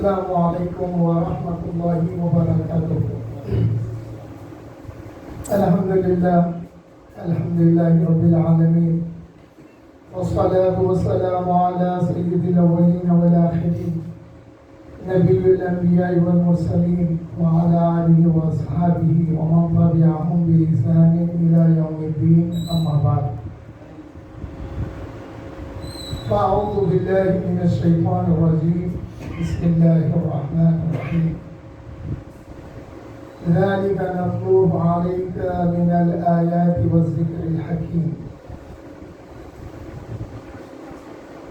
السلام علیکم ورحمۃ اللہ وبرکاتہ۔ الحمدللہ رب العالمین، والصلاة والسلام علی سید الاولین والآخرین، نبی الانبیاء والمرسلین، وعلی آلہ واصحابہ ومن تبعہم بإحسان الی یوم الدین، اما بعد۔ فاعوذ باللہ من الشیطان الرجیم، بسم اللہ الرحمن الرحیم۔ ذلك نتلوه عليك من الآيات والذكر الحكيم۔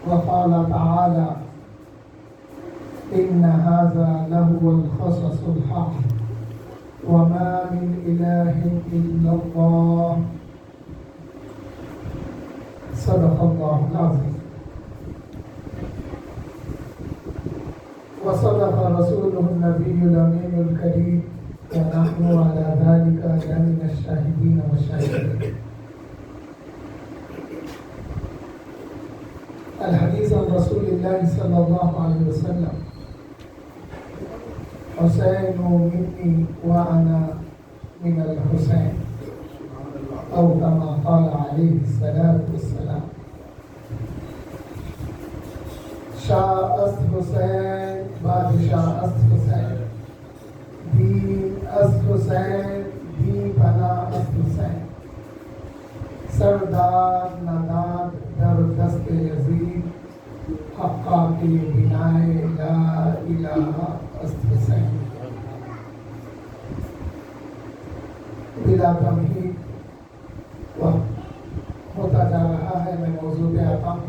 وقال تعالى: إن هذا لهو القصص الحق وما من إله إلا الله، صدق الله العظيم، وصدق رسوله النبي الأمين الكريم، ونحن على ذلك لمن الشاهدين والشاكرين۔ الحديث عن رسول الله صلى الله عليه وسلم: حسين مني وأنا من الحسين، أو كما قال عليه الصلاة والسلام۔ شاہ است حسین، بادشاہ است حسین، دین است حسین، دین پناہ است حسین، سردار نداد در دست یزید، حقا کی بنائے لا الہ است حسین۔ بلا تمہید وقت ہوتا جا رہا ہے، میں موضوع پہ آتا ہوں۔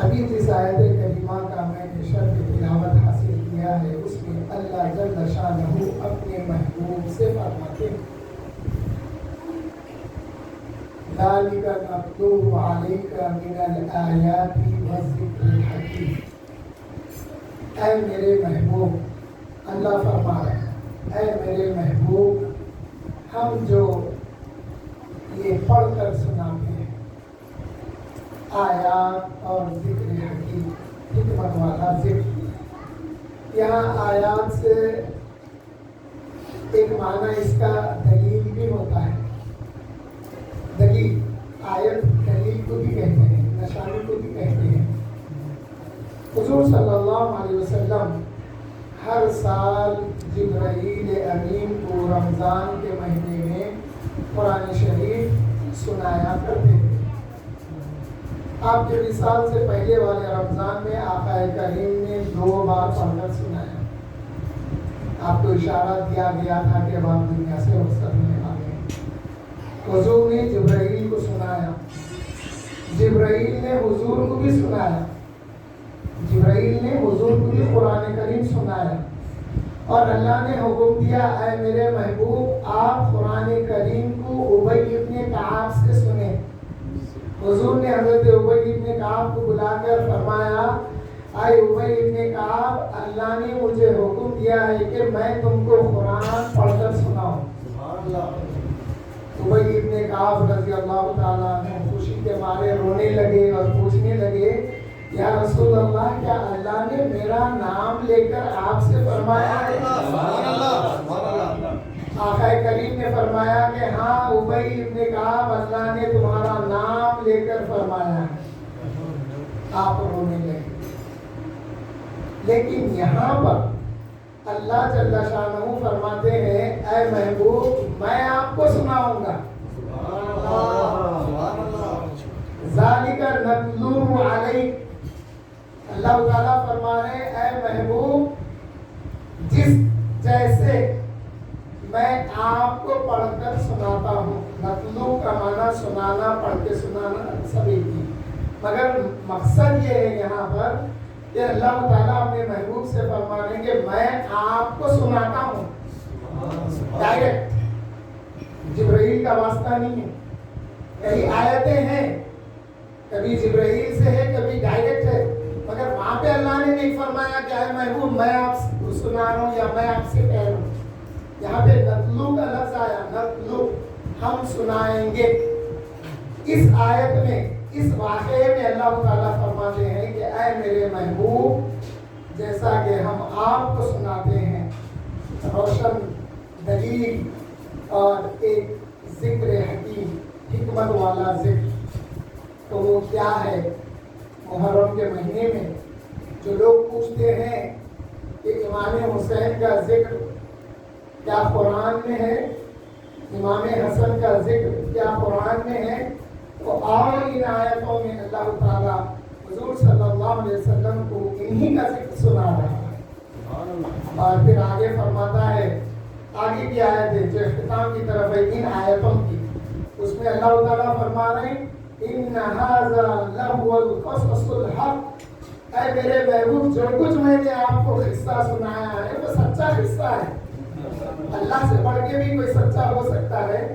ابھی جس آیت کریمہ کا میں نے شرح تلاوت حاصل کیا ہے، اس میں اللہ جل شانہ اپنے محبوب سے فرماتے ہیں: ذَلِكَ نَتْلُوهُ عَلَيْكَ مِنَ الْآيَاتِ وَالذِّكْرِ الْحَكِيمِ۔ اے میرے محبوب، اللہ فرما رہے ہیں، اے میرے محبوب، ہم جو یہ پڑھ کر سناتے ہیں آیات اور ذکر حکیم، حکمت والا ذکر۔ یہاں آیات سے ایک معنی اس کا دلیل بھی ہوتا ہے۔ دلیل، آیت دلیل کو بھی کہتے ہیں، نشانی کو بھی کہتے ہیں۔ حضور صلی اللہ علیہ وسلم ہر سال جبرائیل امین کو رمضان کے مہینے میں قرآن شریف سنایا کرتے تھے۔ آپ کے وصال سے پہلے والے رمضان میں آقا کریم نے 2 بار پڑھ کر سنایا۔ آپ کو اشارہ دیا گیا تھا کہ اب آپ دنیا سے رخصت ہونے والے ہیں۔ حضور نے جبرائیل کو سنایا، جبرائیل نے حضور کو بھی سنایا، جبرائیل نے حضور کو بھی قرآن کریم سنایا، اور اللہ نے حکم دیا: اے میرے محبوب، آپ قرآن کریم کو ابی ابن کعب سے سنیں۔ حضور نے حضرت ابی ابن کعب کو بلا کر فرمایا: اے ابی ابن کعب، اللہ نے مجھے حکم دیا ہے کہ میں تم کو قرآن پڑھ کر سناؤں۔ ابی ابن کعب رضی اللہ تعالیٰ عنہ خوشی کے مارے رونے لگے اور پوچھنے لگے: یا رسول اللہ، کیا اللہ نے میرا نام لے کر آپ سے فرمایا ہے؟ آقا کریم نے فرمایا کہ ہاں ابی ابن کعب، اللہ نے تمہارا نام لے کر فرمایا ہے۔ آپ رونے لگے۔ لیکن یہاں پر اللہ جل شانہ فرماتے ہیں: اے محبوب، میں آپ کو سناؤں گا۔ ذَلِكَ نَتْلُوهُ عَلَيْكَ۔ اللہ تعالیٰ فرما رہے ہیں: اے محبوب، جس جیسے میں آپ کو پڑھ کر سناتا ہوں۔ نتلو کا معنی سنانا، پڑھ کے سنانا سبھی کی، مگر مقصد یہ ہے یہاں پر کہ اللہ تعالیٰ اپنے محبوب سے فرما رہے ہیں کہ میں آپ کو سناتا ہوں ڈائریکٹ، جبرائیل کا واسطہ نہیں ہے۔ کئی آیتیں ہیں، کبھی جبرائیل سے ہے، کبھی ڈائریکٹ ہے، مگر وہاں پہ اللہ نے نہیں فرمایا کہ اے محبوب میں آپ کو سنا رہا ہوں یا میں آپ سے کہہ رہا ہوں۔ یہاں پہ نتلو کا لفظ آیا، نتلو، ہم سنائیں گے۔ اس آیت میں، اس واقعے میں اللہ تعالیٰ فرما فرماتے ہیں کہ اے میرے محبوب، جیسا کہ ہم آپ کو سناتے ہیں روشن دلیل اور ایک ذکر حکیم، حکمت والا ذکر، تو وہ کیا ہے؟ محرم کے مہینے میں جو لوگ پوچھتے ہیں کہ امام حسین کا ذکر کیا قرآن میں ہے، امام حسن کا ذکر کیا قرآن میں ہے، تو اور ان آیتوں میں اللہ تعالیٰ حضور صلی اللہ علیہ وسلم کو انہی کا ذکر سنا رہا ہے۔ اور پھر آگے فرماتا ہے، آگے کی آیت ہے جو اختتام کی طرف ہے ان آیتوں کی، اس میں اللہ تعالیٰ فرما رہے ہیں ان ھذا لہو القصص الحق، اے میرے محبوب جو کچھ میں نے آپ کو قصہ سنایا ہے وہ سچا قصہ ہے۔ اللہ سے بڑھ کے بھی کوئی سچا ہو سکتا ہے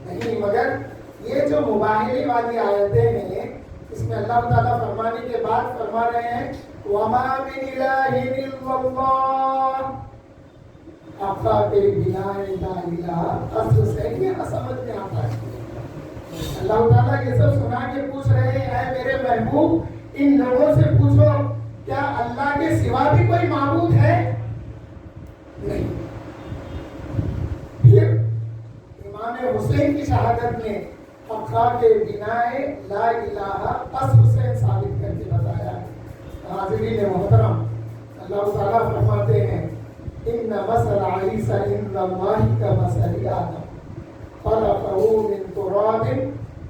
نہیں، مگر یہ جو مباہلے والی آیتیں ہیں اس میں اللہ تعالیٰ فرمانے کے بعد فرما رہے ہیں وَمَا مِنْ إِلَٰهٍ إِلَّا اللَّهُ، آقا کے بنا لا الہ، اصل سے یہ سمجھ میں آتا ہے۔ اللہ تعالیٰ یہ سب سنا کے پوچھ رہے ہیں اے میرے محبوب ان لوگوں سے پوچھو کیا اللہ کے سوا بھی کوئی معبود ہے؟ نہیں۔ پھر امام حسین کی شہادت میں آقا کے بنا لا الہ اصل سے ثابت کر کے بتایا ہے۔ حاضرین محترم، اللہ تعالیٰ فرماتے ہیں ان مثل عیسی عند اللہ کمثل آدم خلقه من تراب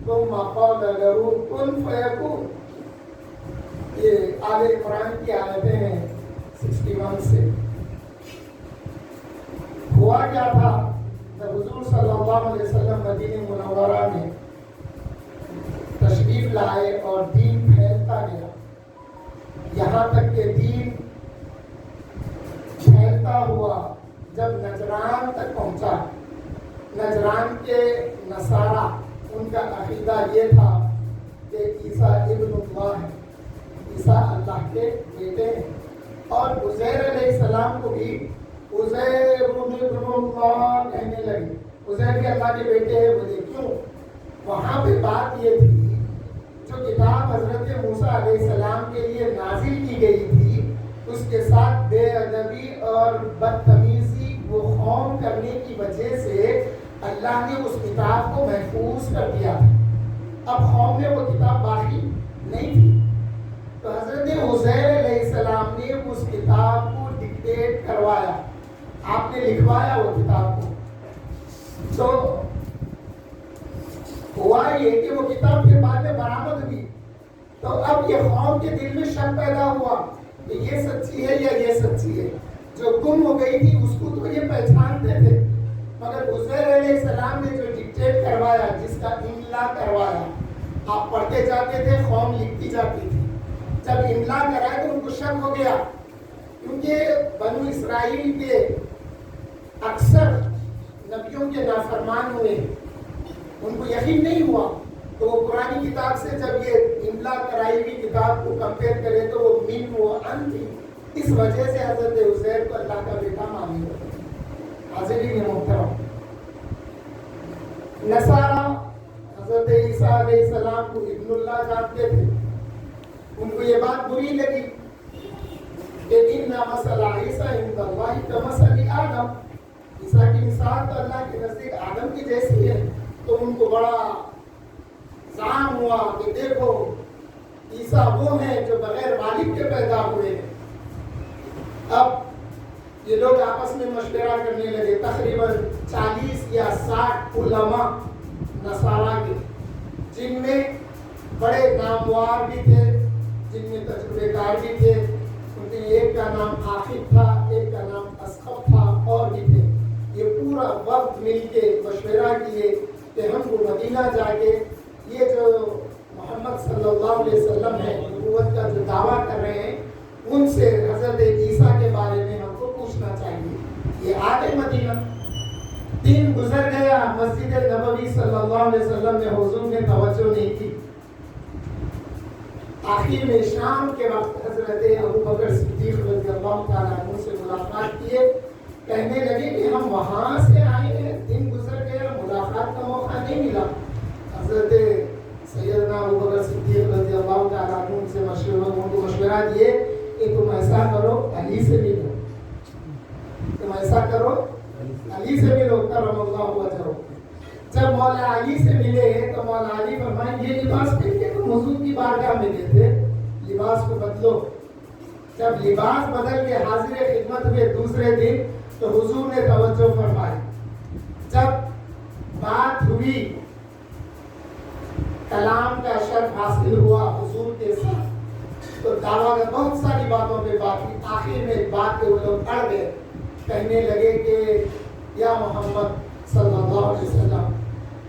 ثم قال له كن فيكون۔ یہ آل عمران کی آیتیں ہیں 61 سے۔ ہوا کیا تھا جب حضور صلی اللہ علیہ وسلم مدینہ منورہ میں تشریف لائے اور دین پھیلتا گیا، یہاں تک کہ دین پھیلتا ہوا جب نجران تک پہنچا۔ نجران کے نصارہ ان کا عقیدہ یہ تھا کہ عیسیٰ ابن اللہ ہے، عیسیٰ اللہ کے بیٹے ہیں، اور عزیر علیہ السلام کو بھی عزیر ابن اللہ کہنے لگے، عزیر بھی اللہ کے بیٹے ہیں۔ بولے کیوں؟ وہاں پہ بات یہ تھی جو کتاب حضرت موسیٰ علیہ السلام کے لیے نازل کی گئی تھی اس کے ساتھ بے ادبی اور بدتمیزی وہ قوم کرنے کی وجہ سے اللہ نے اس کتاب کو محفوظ کر دیا تھا۔ اب قوم میں وہ کتاب باقی نہیں تھی، تو حضرت عزیر علیہ السلام نے اس کتاب کو ڈکٹیٹ کروایا، آپ نے لکھوایا وہ کتاب کو۔ تو ہوا یہ کہ وہ کتاب کے بعد میں برآمد ہوئی، تو اب یہ قوم کے دل میں شک پیدا ہوا کہ یہ سچی ہے یا یہ سچی ہے۔ جو گم ہو گئی تھی اس کو تو یہ پہچانتے تھے، مگر عزیر علیہ السلام نے جو ڈکٹیٹ کروایا، جس کا املا کروایا، آپ پڑھتے جاتے تھے، قوم لکھتی جاتی تھی۔ جب املا کرائے تو ان کو شک ہو گیا، کیونکہ بنو اسرائیل کے اکثر نبیوں کے نافرمان ہوئے، ان کو یقین نہیں ہوا، تو وہ پرانی کتاب سے جب یہ املا کرائی ہوئی کتاب کو کمپیئر کرے تو وہ من و ان تھی، اس وجہ سے حضرت عزیر کو اللہ کا بیٹا مانے ہوئے۔ حاضرین محترم، نصارہ حضرت عیسیٰ علیہ السلام کو ابن اللہ جانتے تھے، ان کو یہ بات بری لگی کہ ان مثل عیسی عند اللہ کمثل آدم، عیسیٰ کی مثال تو اللہ کے نزدیک آدم کی جیسی ہے۔ تو ان کو بڑا زعم ہوا کہ دیکھو عیسیٰ وہ ہیں جو بغیر والد کے پیدا ہوئے ہیں۔ اب یہ لوگ آپس میں مشورہ کرنے لگے، تقریباً 40 یا 60 علماء نصارہ کے، جن میں بڑے نامور بھی تھے، جن میں تجربے کار بھی تھے، ان کے ایک کا نام عاقب تھا، ایک کا نام اسقف تھا، اور بھی تھے۔ یہ پورا وقت مل کے مشورہ کیے کہ ہم کو مدینہ جا کے یہ جو محمد صلی اللہ علیہ وسلم ہے نبوت کا جو دعویٰ کر رہے ہیں ان سے حضرت عیسیٰ کے بارے میں ہم کو پوچھنا چاہیے۔ یہ آ گئے مدینہ، دن گزر گیا، مسجد نبوی صلی اللہ علیہ وسلم نے حضور نے توجہ نہیں کی۔ آخر میں شام کے وقت حضرت ابو بکر صدیق رضی اللہ تعالیٰ عنہ سے ملاقات کیے، کہنے لگے کہ ہم وہاں سے آئے ہیں، دن گزر گیا، ملاقات کا موقع نہیں ملا۔ حضرت سیدنا ابو بکر صدیق رضی اللہ تعالیٰ عنہ سے مشورہ مراد یہ کہ تم ایسا کرو علی سے ملو، تم ایسا کرو علی سے ملو کرم اللہ وجہہ۔ جب مولا علی سے ملے تو مولا علی فرمائیں یہ لباس پہن کے تم حضور کی بارگاہ میں گئے تھے، لباس کو بدلو۔ جب لباس بدل کے حاضر خدمت ہوئے دوسرے دن تو حضور نے توجہ فرمائی۔ جب بات ہوئی، کلام کا شرف حاصل ہوا حضور کے ساتھ، تو دعویٰ کا بہت ساری باتوں پہ بات ہوئی۔ آخر میں ایک بات پہ وہ لوگ اڑ گئے، کہنے لگے کہ یا محمد صلی اللہ علیہ وسلم،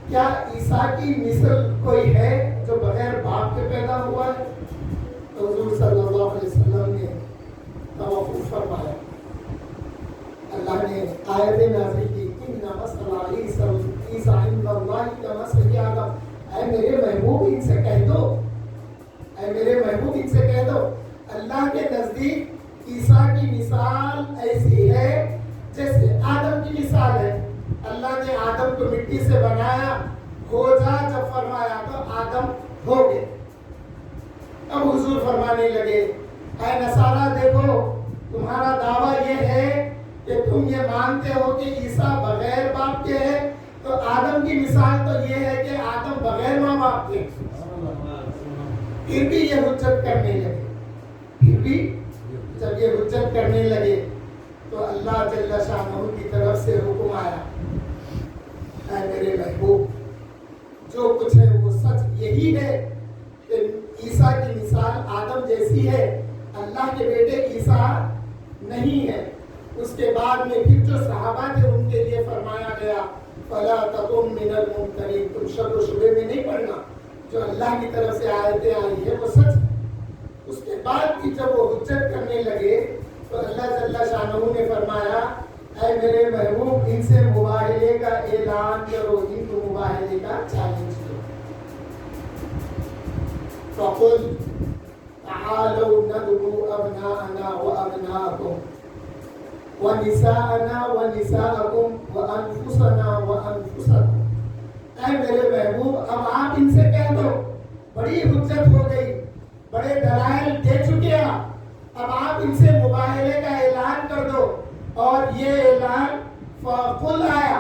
کیا عیسیٰ کی نسل کوئی ہے جو بغیر باپ کے پیدا ہوا ہے؟ تو حضور صلی اللہ علیہ وسلم نے توقف فرمایا، اللہ نے آیت نازل کی ان مثل عیسیٰ عند اللہ کمثل آدم۔ اے میرے محبوب ان سے کہہ دو، اے میرے محبوب ان سے کہہ دو، اللہ کے نزدیک عیسیٰ کی مثال ایسی ہے جیسے آدم کی مثال ہے۔ اللہ نے آدم کو مٹی سے بنایا، ہو جا جب فرمایا تو آدم ہو گئے۔ اب حضور فرمانے لگے اے نصارہ دیکھو، تمہارا دعویٰ یہ ہے کہ تم یہ مانتے ہو کہ عیسیٰ بغیر باپ کے ہے، تو آدم کی مثال تو یہ ہے کہ آدم بغیر ماں باپ کے۔ پھر بھی یہ حجت کرنے لگے، پھر بھی جب یہ حجت کرنے لگے تو اللہ جل شانہ کی طرف سے حکم آیا، اے میرے محبوب جو کچھ ہے وہ سچ یہی ہے کہ عیسیٰ کی مثال آدم جیسی ہے، اللہ کے بیٹے عیسیٰ نہیں ہے۔ اس کے بعد میں پھر جو صحابہ تھے ان کے لیے فرمایا گیا فَلَا تَكُن مِّنَ الْمُمْتَرِينَ، تم شک و شبے میں نہیں پڑنا، جو اللہ کی طرف سے آیتیں آئی ہے وہ سچ۔ اس کے بعد بھی جب وہ حجت کرنے لگے تو اللہ جل شانہ نے فرمایا اے میرے محبوب ان سے مباہلے کا اعلان کرو، ان کو مباہلے کا چیلنج کرو۔ فَقُلْ تَعَالَوْا نَدْعُو أَبْنَاءَنَا وَأَبْنَاءَكُمْ وَنِسَاءَنَا وَنِسَاءَكُمْ وَأَنفُسَنَا وَأَنفُسَكُمْ۔ اے میرے محبوب اب آپ ان سے کہہ دو، بڑی حجت ہو گئی، بڑے دلائل دے چکے آپ، اب آپ ان سے مباہلے کا اعلان کر دو۔ اور یہ اعلان فَقُلْ آیا،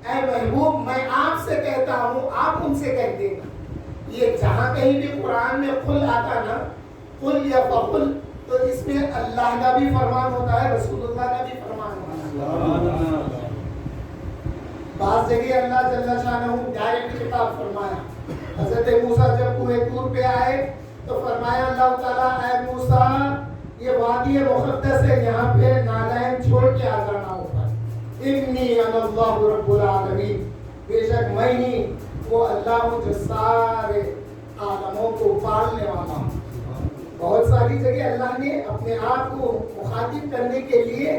اے محبوب میں آپ سے کہتا ہوں آپ ان سے کہہ دینا۔ یہ جہاں کہیں بھی قرآن میں قل آتا نا، قل یا فقل، تو اس میں اللہ کا بھی فرمان ہوتا ہے، رسول اللہ کا بھی فرمان ہوتا ہے۔ بعض جگہ اللہ جل شانہ ڈائریکٹ خطاب فرمایا۔ حضرت موسیٰ جب کوہ طور پہ آئے تو فرمایا اللہ تعالیٰ اے موسیٰ یہ وادی مقدس ہے، یہاں پہ نالین چھوڑ کے آ جانا ہوگا۔ انی انا اللہ رب العالمین، بے شک میں ہی وہ اللہ ہوں جو سارے عالموں کو پالنے والا ہوں۔ بہت ساری جگہ اللہ نے اپنے آپ کو مخاطب کرنے کے لیے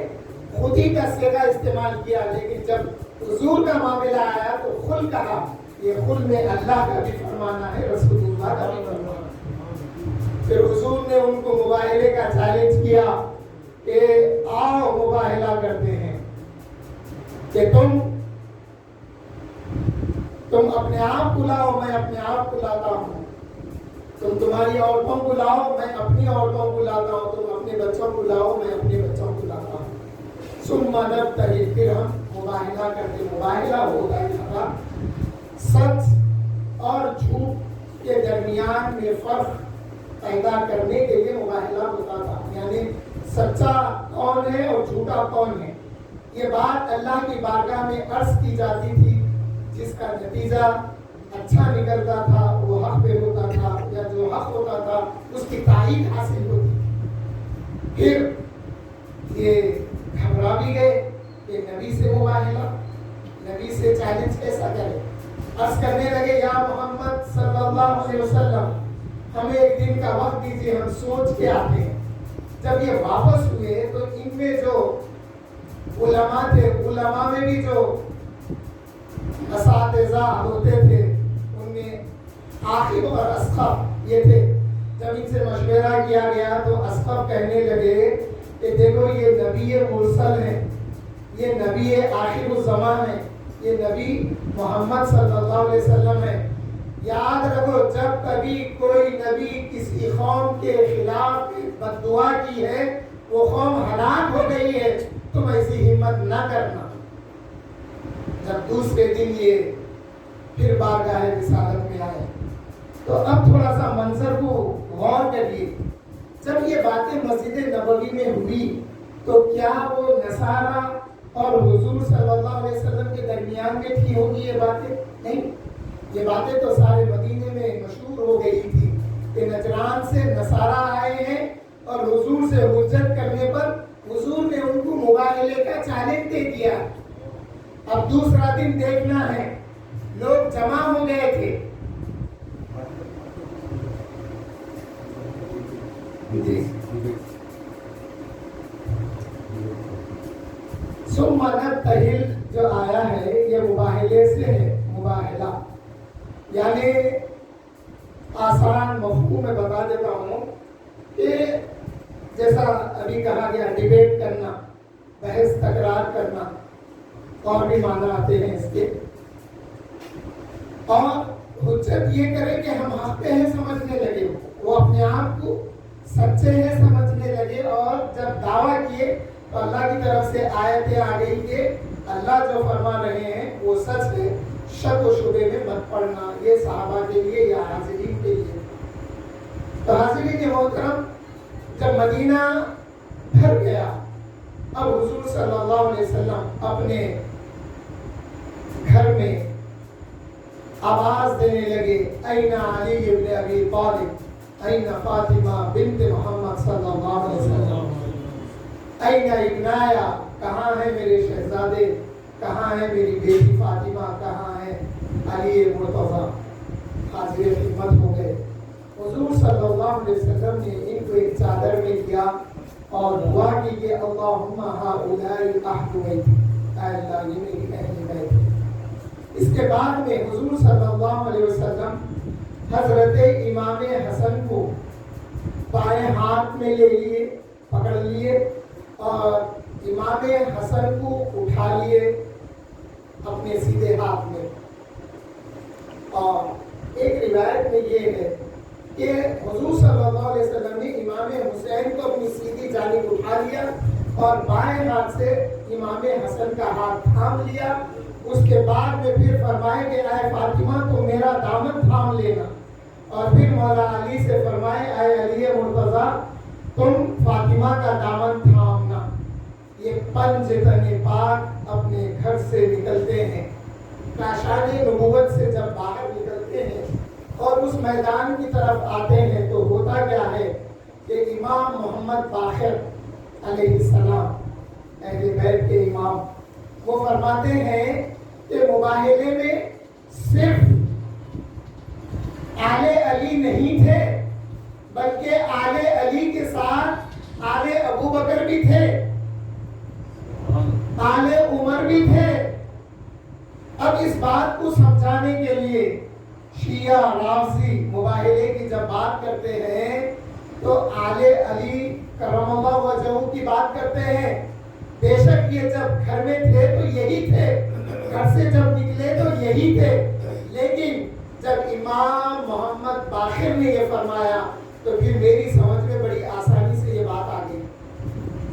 خود ہی کا صیغہ استعمال کیا، لیکن جب حضور کا معاملہ آیا تو خل کہا۔ یہ خل میں اللہ کا بھی فرمانا ہے، رسول اللہ کا بھی فرمانا ہے۔ پھر حضور نے ان کو مباہلے کا چیلنج کیا کہ آؤ مباہلہ کرتے ہیں، کہ تم اپنے آپ کو لاؤ میں اپنے آپ کو لاتا ہوں، تم تمہاری عورتوں کو لاؤ میں اپنی عورتوں کو لاتا ہوں، تم اپنے بچوں کو لاؤ میں اپنے بچوں کو لاتا ہوں۔ ثم نبتہل، پھر ہم مباہلہ کرتے۔ مباہلہ ہوتا ہے سچ اور جھوٹ کے درمیان میں فرق پیدا کرنے کے لیے مباہلہ ہوتا تھا، یعنی سچا کون ہے اور جھوٹا کون ہے۔ یہ بات اللہ کی بارگاہ میں عرض کی جاتی تھی، جس کا نتیجہ اچھا نکلتا تھا وہ حق پہ ہوتا تھا، یا جو حق ہوتا تھا اس کی تائید حاصل ہوتی۔ پھر یہ گھبرا بھی گئے کہ نبی سے مباہلہ، نبی سے چیلنج کیسا کرے۔ عرض کرنے لگے یا محمد صلی اللہ علیہ وسلم ہمیں ایک دن کا وقت دیجیے، ہم سوچ کے آتے ہیں۔ جب یہ واپس ہوئے تو ان میں جو علماء تھے، علماء میں بھی جو اساتذہ ہوتے تھے ان میں عاقب اور اسقف یہ تھے۔ جب ان سے مشورہ کیا گیا تو اسقف کہنے لگے کہ دیکھو یہ نبی مرسل ہے، یہ نبی آخر الزمان ہے، یہ نبی محمد صلی اللہ علیہ وسلم ہے، یاد رکھو جب کبھی کوئی نبی کسی قوم کے خلاف بد دعا کی ہے وہ قوم ہلاک ہو گئی ہے، تم ایسی ہمت نہ کرنا۔ جب دوسرے دن یہ پھر بارگاہ رسالت میں آئے تو اب تھوڑا سا منظر کو غور کریے۔ جب یہ باتیں مسجد نبوی میں ہوئی تو کیا وہ نصارہ اور حضور صلی اللہ علیہ وسلم کے درمیان میں تھی ہوگی یہ باتیں؟ نہیں، یہ باتیں تو سارے مدینے میں مشہور ہو گئی تھی کہ نجران سے نصارہ آئے ہیں اور حضور سے حجت کرنے پر حضور نے ان کو مباہلے کا چیلنج دے دیا۔ اب دوسرا دن دیکھنا ہے، لوگ جمع ہو گئے تھے۔ ثم نبتہل جو آیا ہے یہ مباہلے سے ہے، مباہلہ یعنی آسان مفہوم میں بتا دیتا ہوں کہ جیسا ابھی کہا گیا ڈیبیٹ کرنا، بحث تکرار کرنا، اور بھی معنی آتے ہیں اس کے، اور حجت یہ کرے کہ ہم حق پہ ہیں سمجھنے لگے، وہ اپنے آپ کو سچے ہیں سمجھنے لگے، اور جب دعویٰ کیے تو اللہ کی طرف سے آیتیں آ گئی کہ اللہ جو فرما رہے ہیں وہ سچ ہے، شک و شبے میں مت پڑنا۔ یہ صحابہ کے لیے یا حاضرین کے لیے۔ تو حاضرین محترم، جب مدینہ بھر گیا اب حضور صلی اللہ علیہ وسلم اپنے گھر میں آواز دینے لگے، این علی ابن ابی طالب، این فاطمہ بنت محمد صلی اللہ علیہ وسلم، این ابنایا، کہاں ہے میرے شہزادے، کہاں ہے میری بیٹی فاطمہ، کہاں ہے علی مرتضیٰ۔ حاضر خدمت ہو گئے، حضور صلی اللہ علیہ وسلم نے ان کو ایک چادر میں کیا اور دعا کی کہ اللہم ہؤلاء اہل بیتی، اے اللہ یہ میری اہل بیت ہے۔ اس کے بعد میں حضور صلی اللہ علیہ وسلم حضرت امام حسن کو بائیں ہاتھ میں لے لیے، پکڑ لیے، اور امام حسن کو اٹھا لیے اپنے سیدھے ہاتھ میں۔ اور ایک روایت میں یہ ہے کہ حضور صلی اللہ علیہ وسلم نے امام حسین کو اپنی سیدھی جانب اٹھا لیا اور بائیں ہاتھ سے امام حسن کا ہاتھ تھام لیا۔ اس کے بعد میں پھر فرمائے کہ اے فاطمہ تو میرا دامن تھام لینا، اور پھر مولا علی سے فرمائے اے علی مرتضیٰ تم فاطمہ کا دامن تھامنا۔ یہ پنج تن پاک اپنے گھر سے نکلتے ہیں، کاشان نبوت سے جب باہر نکلتے ہیں اور اس میدان کی طرف آتے ہیں تو ہوتا کیا ہے کہ امام محمد باقر علیہ السلام، اہل بیت کے امام، وہ فرماتے ہیں کہ مباہلے میں صرف آل علی نہیں تھے بلکہ آل علی کے ساتھ آل ابو بکر بھی تھے، آل عمر بھی تھے۔ اب اس بات کو سمجھانے کے لیے شیعہ رافضی مباہلے کی جب بات کرتے ہیں تو آل علی کرم اللہ وجہہ کی بات کرتے ہیں۔ بے شک یہ جب گھر میں تھے تو یہی تھے، گھر سے جب نکلے تو یہی تھے، لیکن جب امام محمد باقر نے یہ فرمایا تو پھر میری سمجھ میں بڑی آسانی سے یہ بات آ گئی،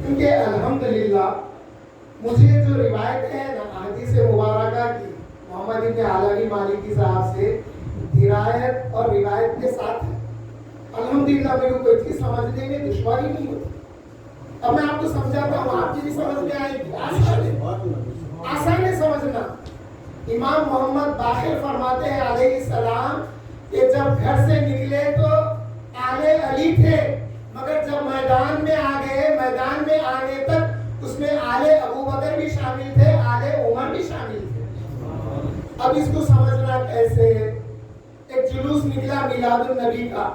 کیونکہ الحمدللہ مجھے جو روایت ہے حدیث مبارکہ کی محمد ابن علاوی مالکی صاحب سے درایت اور روایت کے ساتھ ہے، الحمدللہ میرے کو کوئی چیز سمجھنے میں دشواری نہیں ہوتی۔ اب میں آپ کو سمجھاتا ہوں، آپ کی بھی سمجھ میں آئے گی، آسان ہے سمجھنا۔ امام محمد باقر فرماتے ہیں علیہ السلام کہ جب گھر سے نکلے تو آل علی تھے، مگر جب میدان میں آ گئے، میدان میں آنے تک اس میں آل ابو بکر بھی شامل تھے، آل عمر بھی شامل تھے۔ اب اس کو سمجھنا کیسے؟ ایک جلوس نکلا میلاد النبی کا،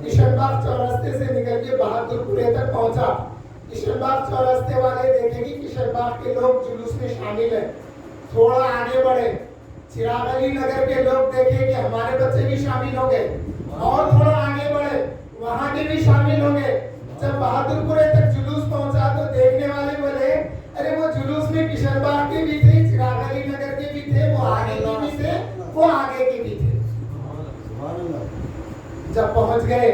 کشن باغ چورستے سے نکل کے بہادر پورے تک پہنچا۔ کشن باغ چورستے والے دیکھیں گے کشن باغ کے لوگ جلوس میں شامل ہیں، تھوڑا آگے بڑھے، چراغ علی نگر کے لوگ دیکھیں کہ ہمارے بچے بھی شامل ہو گئے، اور تھوڑا آگے بڑھے، وہاں کے بھی شامل ہو گئے۔ جب بہادر پورے تک جلوس پہنچا تو دیکھنے والے بولے ارے وہ جلوس میں کشن باغ کے بھی تھے، چراغ علی نگر کے بھی تھے، وہ آگے کے بھی تھے، وہ آگے کے بھی تھے۔ جب پہنچ گئے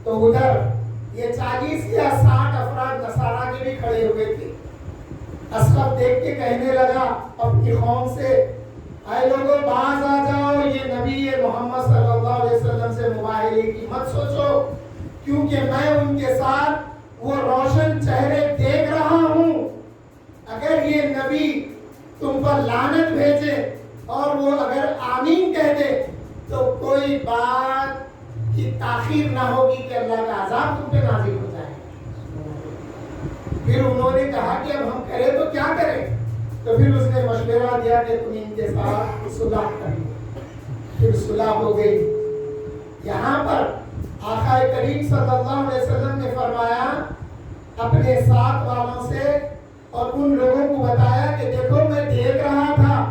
تو ادھر یہ 40 یا 60 افراد نصارہ کے بھی کھڑے ہوئے تھے. اسلم دیکھ کے کہنے لگا اپنی قوم سے اے لوگوں باز آ جاؤ, یہ نبی محمد صلی اللہ علیہ وسلم سے مباہلے کی مت سوچو, کیونکہ میں ان کے ساتھ وہ روشن چہرے دیکھ رہا ہوں. اگر یہ نبی تم پر لعنت بھیجے اور وہ اگر آمین کہہ دے تو کوئی بات کی تاخیر نہ ہوگی کہ اللہ کا عذاب تم پہ نازل ہو جائے. پھر انہوں نے کہا کہ اب ہم کریں تو کیا کریں؟ تو پھر اس نے مشورہ دیا کہ تم ان کے ساتھ صلح کریں. پھر صلح ہو گئی. یہاں پر آقا کریم صلی اللہ علیہ وسلم نے فرمایا اپنے ساتھ والوں سے اور ان لوگوں کو بتایا کہ دیکھو میں دیکھ رہا تھا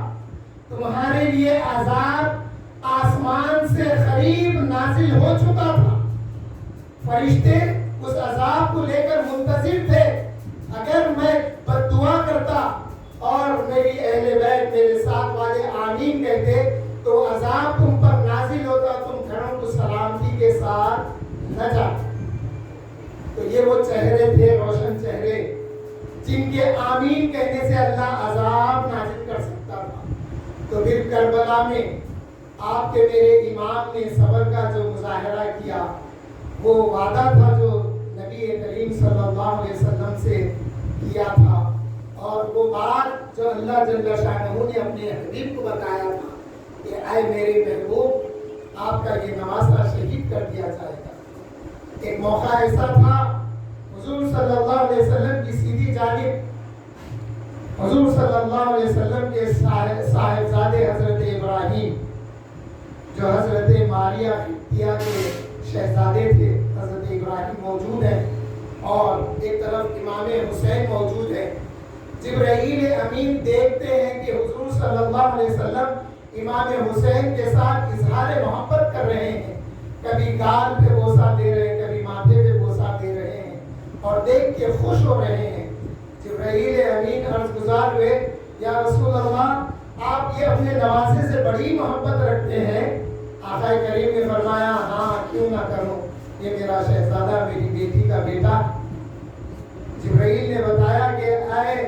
تمہارے لیے عذاب آسمان سے قریب نازل ہو چکا تھا. فرشتے اس عذاب کو لے کر منتظر تھے. اگر میں بد دعا کرتا اور میری اہل بیت میرے ساتھ والے آمین کہتے تو عذاب تم پر نازل ہوتا, تم گھروں کو سلامتی کے ساتھ نہ جاتے. تو یہ وہ چہرے تھے, روشن چہرے, جن کے آمین کہنے سے اللہ عذاب نازل کر سکتا تھا. تو پھر کربلا میں آپ کے میرے امام نے صبر کا جو مظاہرہ کیا, وہ وعدہ تھا جو نبی کریم صلی اللہ علیہ وسلم سے کیا تھا, اور وہ بات جو اللہ جل شانہ نے اپنے حبیب کو بتایا تھا کہ اے میرے محبوب آپ کا یہ نواسہ شہید کر دیا جائے گا. ایک موقع ایسا تھا حضور صلی اللہ علیہ وسلم کی سیدھی جانب حضور صلی اللہ علیہ وسلم کے صاحبزادے حضرت ابراہیم جو حضرت ماریہ قبطیہ کے شہزادے تھے, حضرت ابراہیم موجود ہیں اور ایک طرف امام حسین موجود ہے. جبرائیل امین دیکھتے ہیں کہ حضور صلی اللہ علیہ وسلم امام حسین کے ساتھ اظہار محبت کر رہے ہیں, کبھی گال پہ بوسہ دے رہے ہیں, کبھی ماتھے پہ بوسہ دے رہے ہیں اور دیکھ کے خوش ہو رہے ہیں. جبرائیل امین عرض گزار ہوئے یا رسول اللہ آپ یہ اپنے نواسے سے بڑی محبت رکھتے ہیں؟ آقا کریم نے فرمایا ہاں کیوں نہ کروں, یہ میرا شہزادہ میری بیٹی کا بیٹا. جبرائیل نے بتایا کہ اے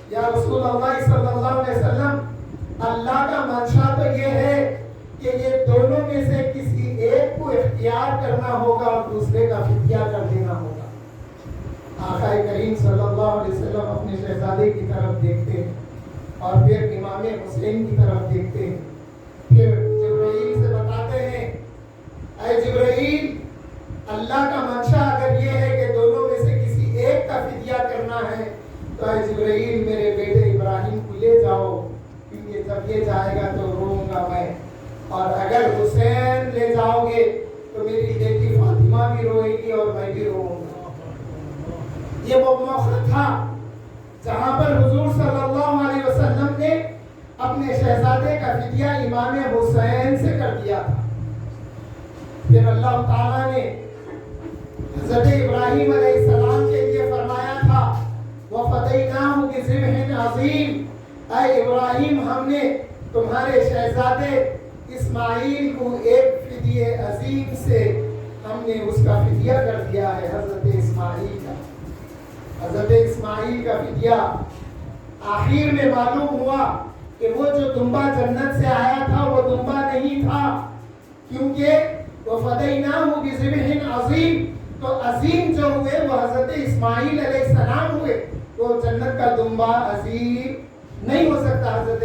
یا رسول اللہ صلی اللہ علیہ وسلم اللہ کا منشا تو یہ ہے کہ یہ دونوں میں سے کسی ایک کو اختیار کرنا ہوگا اور دوسرے کا فدیہ کر دینا ہوگا. آقا کریم صلی اللہ علیہ وسلم اپنے شہزادے کی طرف دیکھتے ہیں اور پھر امام حسین کی طرف دیکھتے ہیں. پھر جبرائیل سے بتاتے ہیں اے جبرائیل اللہ کا منشا اگر یہ ہے کہ دونوں میں سے کسی ایک کا فدیہ کرنا ہے تو اے جبرائیل میرے بیٹے ابراہیم کو لے جاؤ, کیونکہ جب یہ جائے گا تو روؤں گا میں, اور اگر حسین لے جاؤ گے تو میری بیٹی فاطمہ بھی روئے گی اور میں بھی روؤں گا. یہ وہ موقع تھا جہاں پر حضور صلی اللہ علیہ وسلم نے اپنے شہزادے کا فدیہ امام حسین سے کر دیا تھا. پھر اللہ تعالیٰ نے حضرت ابراہیم علیہ السلام کے لیے فرمایا تھا وَفَدَيْنَاهُ بِذِبْحٍ عَظِيمٍ, اے ابراہیم ہم نے تمہارے شہزادے اسماعیل کو ایک فدیہ عظیم سے ہم نے اس کا فدیہ کر دیا ہے. حضرت اسماعیل کا فدیہ آخر میں معلوم ہوا کہ وہ جو دمبا جنت سے آیا تھا وہ دمبا نہیں تھا, کیونکہ وَفَدَيْنَاهُ بِذِبْحٍ عَظِيمٍ, تو عظیم جو ہوئے وہ حضرت اسماعیل علیہ السلام ہوئے. وہ جنت کا دمبا عظیم نہیں ہو سکتا حضرت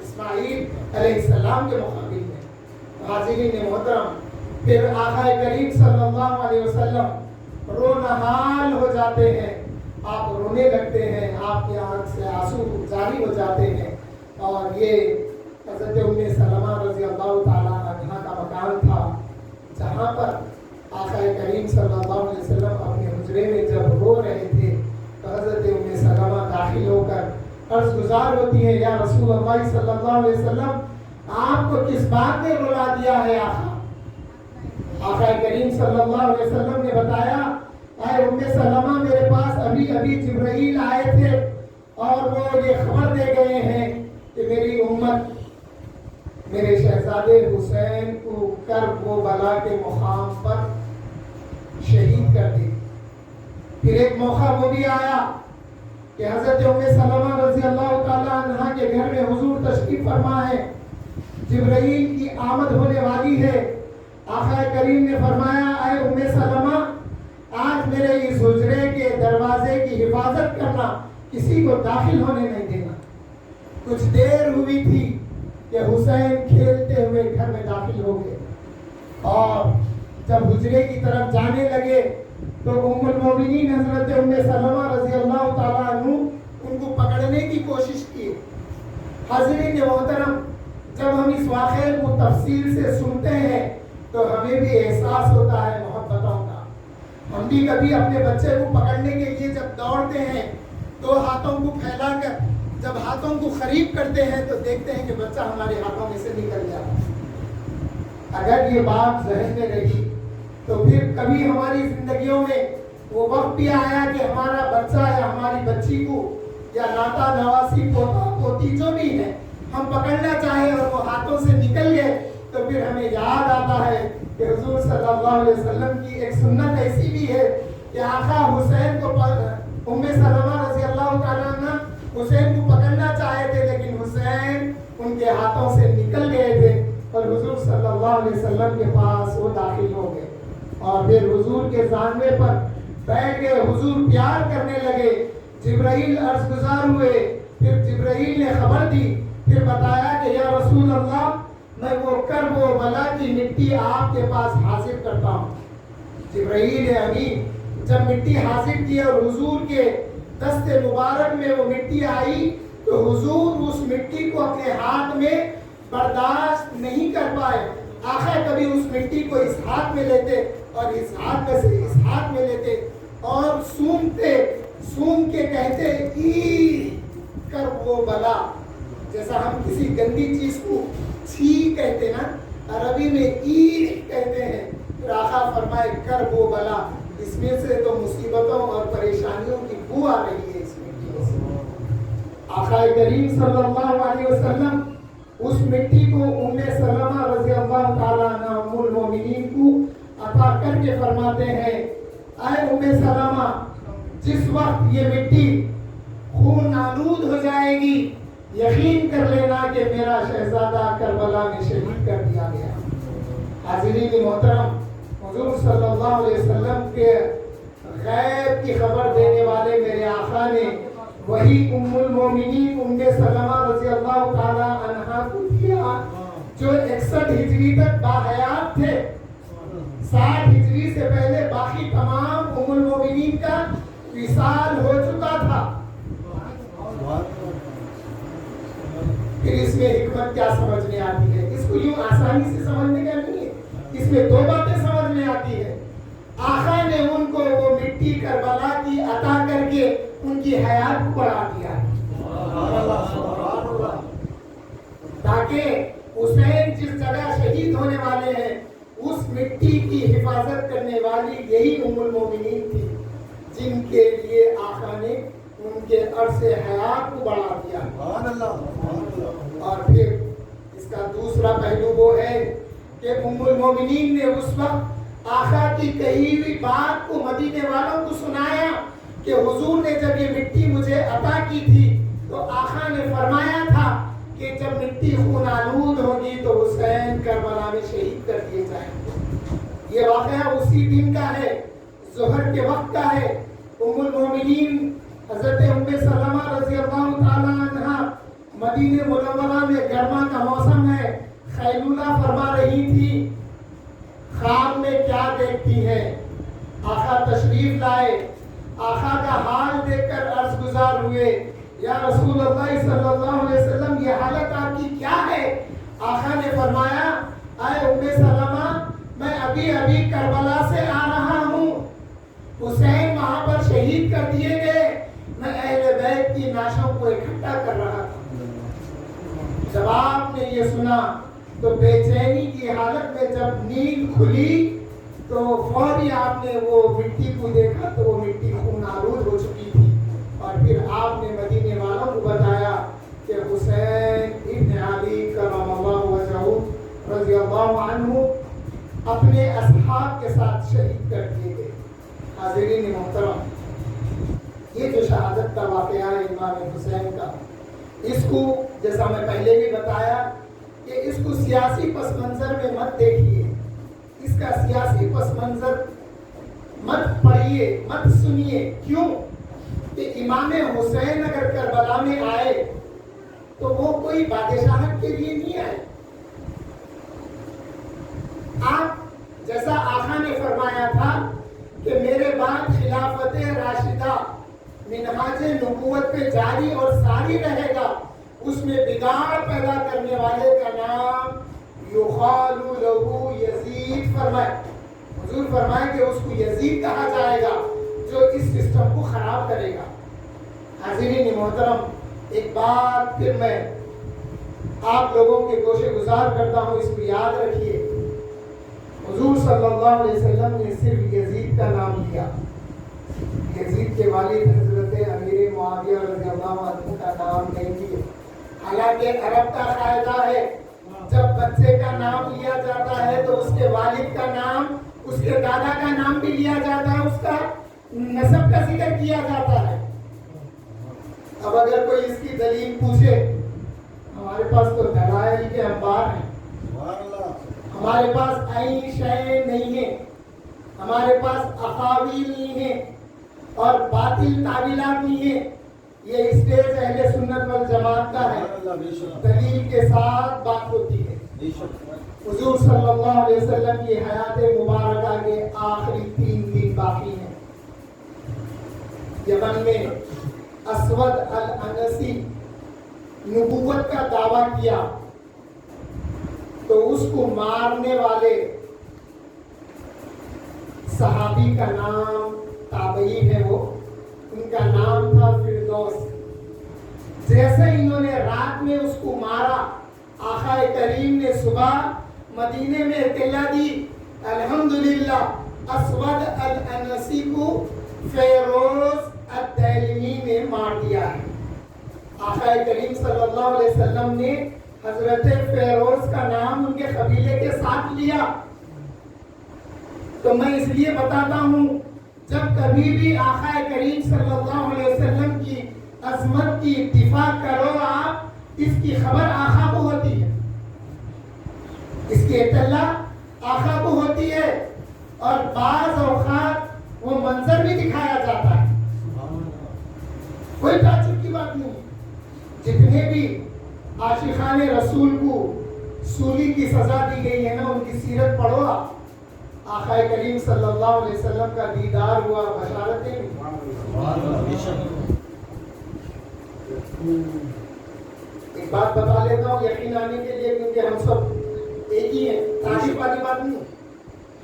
اسماعیل علیہ السلام کے مقابل میں. حاضرین محترم, پھر آقا کریم صلی اللہ علیہ وسلم رونہال ہو جاتے ہیں, آپ رونے لگتے ہیں, آپ کی آنکھ سے آنسو جاری ہو جاتے ہیں. اور یہ حضرت ام سلمہ رضی اللہ تعالیٰ عنہا کا مکان تھا جہاں پر آقا کریم صلی اللہ علیہ وسلم اپنے حجرے میں جب رو رہے تھے تو حضرت ام سلمہ داخل ہو کر عرض گزار ہوتی ہے یا رسول اللہ صلی اللہ علیہ وسلم آپ کو کس بات نے رلا دیا ہے آقا؟ آقا کریم صلی اللہ علیہ وسلم نے بتایا اے ام سلمہ میرے پاس ابھی جبرائیل آئے تھے اور وہ یہ خبر دے گئے ہیں کہ میری امت میرے شہزادے حسین کو کرب و بلا کے مقام پر شہید کر دے۔ پھر ایک موقع وہ بھی آیا کہ حضرت ام سلمہ رضی اللہ تعالیٰ عنہ کے گھر میں حضور تشریف فرما ہے، جبرائیل کی آمد ہونے والی ہے۔ آقا کریم نے فرمایا اے ام سلمہ آج میرے اس حجرے کے دروازے کی حفاظت کرنا، کسی کو داخل ہونے نہیں دینا۔ کچھ دیر ہوئی تھی کہ حسین کھیلتے ہوئے گھر میں داخل ہو گئے، اور جب حجرے کی طرف جانے لگے تو ام المومنین حضرت ام سلمہ رضی اللہ تعالیٰ عنہ ان کو پکڑنے کی کوشش کی۔ حاضرین محترم، جب ہم اس واقعے کو تفصیل سے سنتے ہیں تو ہمیں بھی احساس ہوتا ہے محبتوں کا۔ ہم بھی کبھی اپنے بچے کو پکڑنے کے لیے جب دوڑتے ہیں، دو ہاتھوں کو پھیلا کر جب ہاتھوں کو قریب کرتے ہیں تو دیکھتے ہیں کہ بچہ ہمارے ہاتھوں میں سے نکل جاتا ہے۔ اگر یہ بات ذہن میں رہی تو پھر کبھی ہماری زندگیوں میں وہ وقت بھی آیا کہ ہمارا بچہ یا ہماری بچی کو یا ناتا نواسی پوتا پوتی جو بھی ہے ہم پکڑنا چاہیں اور وہ ہاتھوں سے نکل گئے تو پھر ہمیں یاد آتا ہے کہ حضور صلی اللہ علیہ وسلم کی ایک سنت ایسی بھی ہے کہ آقا حسین کو ام سلمہ رضی اللہ تعالیٰ عنہ حسین کو پکڑنا چاہے تھے، لیکن حسین ان کے ہاتھوں سے نکل گئے تھے اور حضور صلی اللہ علیہ وسلم کے پاس وہ داخل ہو گئے، اور پھر حضور کے زانوے پر بیٹھ گئے، حضور پیار کرنے لگے۔ جبرائیل عرض گزار ہوئے، پھر جبرائیل نے خبر دی، پھر بتایا کہ یا رسول اللہ میں وہ کرب و بلا کی مٹی آپ کے پاس حاضر کرتا ہوں۔ جبرائیل امین جب مٹی حاضر کی اور حضور کے دست مبارک میں وہ مٹی آئی تو حضور اس مٹی کو اپنے ہاتھ میں برداشت نہیں کر پائے۔ آخر کبھی اس مٹی کو اس ہاتھ میں لیتے اور اس ہاتھ میں سے اس ہاتھ میں لیتے اور سونگ کے کہتے ای کرب و بلا، جیسا ہم کسی گندی چیز کو چھی کہتے نا، عربی میں ای کہتے ہیں، پھر آقا فرمائے کرب و بلا، اس میں سے تو مصیبتوں اور پریشانیوں کی بو آ رہی ہے اس مٹی سے۔ آقا کریم صلی اللہ علیہ وسلم اس مٹی کو ام سلمہ رضی اللہ تعالیٰ عنہ ام المومنین کو عطا کر کے فرماتے ہیں اے ام سلمہ جس وقت یہ مٹی خون آلود ہو جائے گی یقین کر لینا کہ میرا شہزادہ کربلا میں شہید کر دیا گیا۔ حاضرین محترم، حضور صلی اللہ علیہ وسلم کے غیب کی خبر دینے والے میرے آقا نے وہی ام المومنین ام سلمہ رضی اللہ تعالیٰ عنہ کو دیا جو 61 ہجری تک باحیات تھے۔ 60 ہجری سے پہلے باقی تمام ام المومنین کا وصال ہو چکا تھا۔ پھر اس میں حکمت کیا سمجھ میں آتی ہے؟ اس کو یوں آسانی سے سمجھنے کا نہیں ہے، اس میں دو باتیں سمجھ میں آتی ہے۔ آقا نے ان کو وہ مٹی کربلا کی عطا کر کے ان کی حیات کو بڑھا دیا تاکہ حسین جس جگہ شہید ہونے والے ہیں اس مٹی کی حفاظت کرنے والی یہی ام المومنین تھی جن کے لیے آقا نے ان کے عرص حیات کو بڑھا دیا۔ اور پھر اس کا دوسرا پہلو وہ ہے کہ ام المومنین نے اس وقت آقا کی کہی ہوئی بات کو مدینے والوں کو سنایا کہ حضور نے جب یہ مٹی مجھے عطا کی تھی تو آقا نے فرمایا تھا کہ جب مٹی خون آلود ہوگی تو حسین کربلا میں شہید کر دیے جائیں گے۔ یہ واقعہ اسی دن کا ہے، ظہر کے وقت کا ہے۔ ام المومنین حضرت ام سلمہ رضی اللہ تعالیٰ عنہ مدینہ منورہ میں گرما کا موسم ہے، خیلولہ فرما رہی تھی۔ خواب میں کیا دیکھتی ہے؟ آقا تشریف لائے، آقا کا حال دیکھ کر عرض گزار ہوئے یا رسول اللہ صلی اللہ علیہ وسلم یہ حالت آپ کی کیا ہے؟ آقا نے فرمایا اے ام سلمہ میں ابھی کربلا سے آ رہا ہوں، حسین وہاں پر شہید کر دیے گئے، میں اہل بیت کی نعشوں کو اکٹھا کر رہا تھا۔ جب آپ نے یہ سنا تو بے چینی کی حالت میں جب نیند کھلی تو فوری آپ نے وہ مٹی کو دیکھا تو وہ مٹی خون آلود ہو چکی تھی، اور پھر آپ نے مدینے والوں کو بتایا کہ حسین ابن علی کرم اللہ وجہہ رضی اللہ عنہ اپنے اصحاب کے ساتھ شہید کر دیے گئے۔ حاضرین محترم، یہ جو شہادت کا واقعہ ہے امام حسین کا، اس کو جیسا میں پہلے بھی بتایا کہ اس کو سیاسی پس منظر میں مت دیکھیے، اس کا سیاسی پس منظر مت پڑھیے، مت سنیے۔ کیوں کہ امام حسین اگر کربلا میں آئے تو وہ کوئی بادشاہت کے لیے نہیں آئے۔ آپ جیسا آقا نے فرمایا تھا کہ میرے بعد خلافت راشدہ منہاج نبوت پہ جاری اور ساری رہے گا، اس میں بگاڑ پیدا کرنے والے کا نام یقال لہ یزید فرمائے، حضور فرمائے کہ اس کو یزید کہا جائے گا جو اس سسٹم کو خراب کرے گا۔ حاضرین محترم، ایک بات پھر میں آپ لوگوں کے گوشے گزار کرتا ہوں، اس کو یاد رکھیے۔ حضور صلی اللہ علیہ وسلم نے صرف یزید کا نام لیا، یزید کے والد حضرت امیر معاویہ رضی اللہ عنہ کا نام نہیں لیا۔ حالانکہ عرب کا قاعدہ ہے جب بچے کا نام لیا جاتا ہے تو اس کے والد کا نام، اس کے دادا کا نام بھی لیا جاتا ہے، اس کا نسب کا ذکر کیا جاتا ہے۔ اب اگر کوئی اس کی دلیل پوچھے، ہمارے پاس تو دلائل کے انبار ہیں، ہمارے پاس عین شے نہیں ہے، ہمارے پاس اقاویل نہیں ہے اور باطل تعویلات نہیں ہے۔ یہ اسٹیج اہل سنت والجماعت کا ہے، دلیل کے ساتھ بات ہوتی ہے۔ حضور صلی اللہ علیہ وسلم کی حیات مبارکہ کے آخری 3 دن باقی ہیں۔ یمن میں اسود العنسی نبوت کا دعویٰ کیا تو اس کو مارنے والے صحابی کا نام تابعی ہے، وہ ان کا نام تھا فردوس۔ جیسے انہوں نے رات میں اس کو مارا، آقا کریم نے صبح مدینے میں اطلاع دی، الحمدللہ اسود العنسی کو فیروز الدیلمی نے مار دیا ہے۔ آقا کریم صلی اللہ علیہ وسلم نے حضرت فیروز کا نام ان کے قبیلے کے ساتھ لیا۔ تو میں اس لیے بتاتا ہوں، جب کبھی بھی آقا کریم صلی اللہ علیہ وسلم کی عظمت کی دفاع کرو آپ، اس کی خبر آقا کو ہوتی ہے، اس کی اطلاع آقا کو ہوتی ہے، اور بعض اوقات وہ منظر بھی دکھایا جاتا ہے، کوئی تعجب کی بات نہیں۔ جتنے بھی عاشقان رسول کو سولی کی سزا دی گئی ہے نا، ان کی سیرت پڑھو آپ، آقا کریم صلی اللہ علیہ وسلم کا دیدار ہوا، بشارتیں ایک بات بتا لیتا ہوں یقین آنے کے لیے، کیونکہ ہم سب ایک ہی ہیں، تعریف والی بات نہیں۔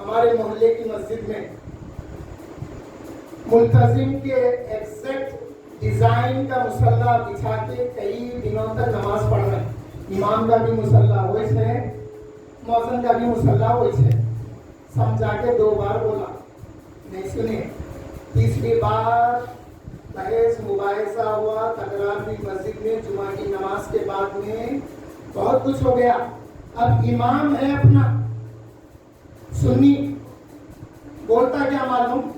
ہمارے محلے کی مسجد میں ملتزم کے ایگزیکٹ ڈیزائن کا مصلی بچھا کے کئی دنوں تک نماز پڑھ رہے ہیں۔ امام کا بھی مصلی ہوئے ہے، مؤذن کا بھی مصلی ہوئے ہے۔ سمجھا کے 2 بار بولا، نہیں سنے۔ تیسری بار بحث مباحثہ ہوا، تکرار بھی مسجد میں، جمعہ کی نماز کے بعد میں بہت کچھ ہو گیا۔ اب امام ہے اپنا سنی، بولتا کیا معلوم،